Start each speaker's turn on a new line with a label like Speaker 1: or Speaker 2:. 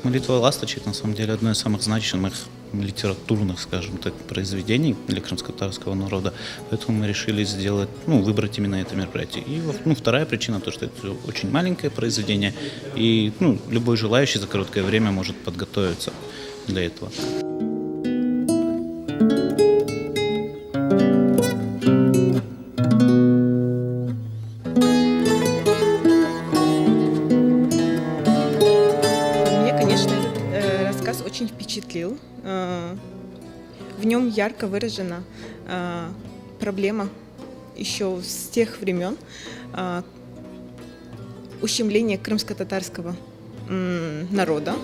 Speaker 1: «Молитва ласточек» на самом деле одно из самых значимых литературных, скажем так, произведений для крымско-татарского народа. Поэтому мы решили сделать, выбрать именно это мероприятие. И вторая причина, то, что это очень маленькое произведение, и любой желающий за короткое время может подготовиться для этого.
Speaker 2: Меня, конечно, этот рассказ очень впечатлил. В нем ярко выражена проблема еще с тех времен ущемления крымско-татарского народа.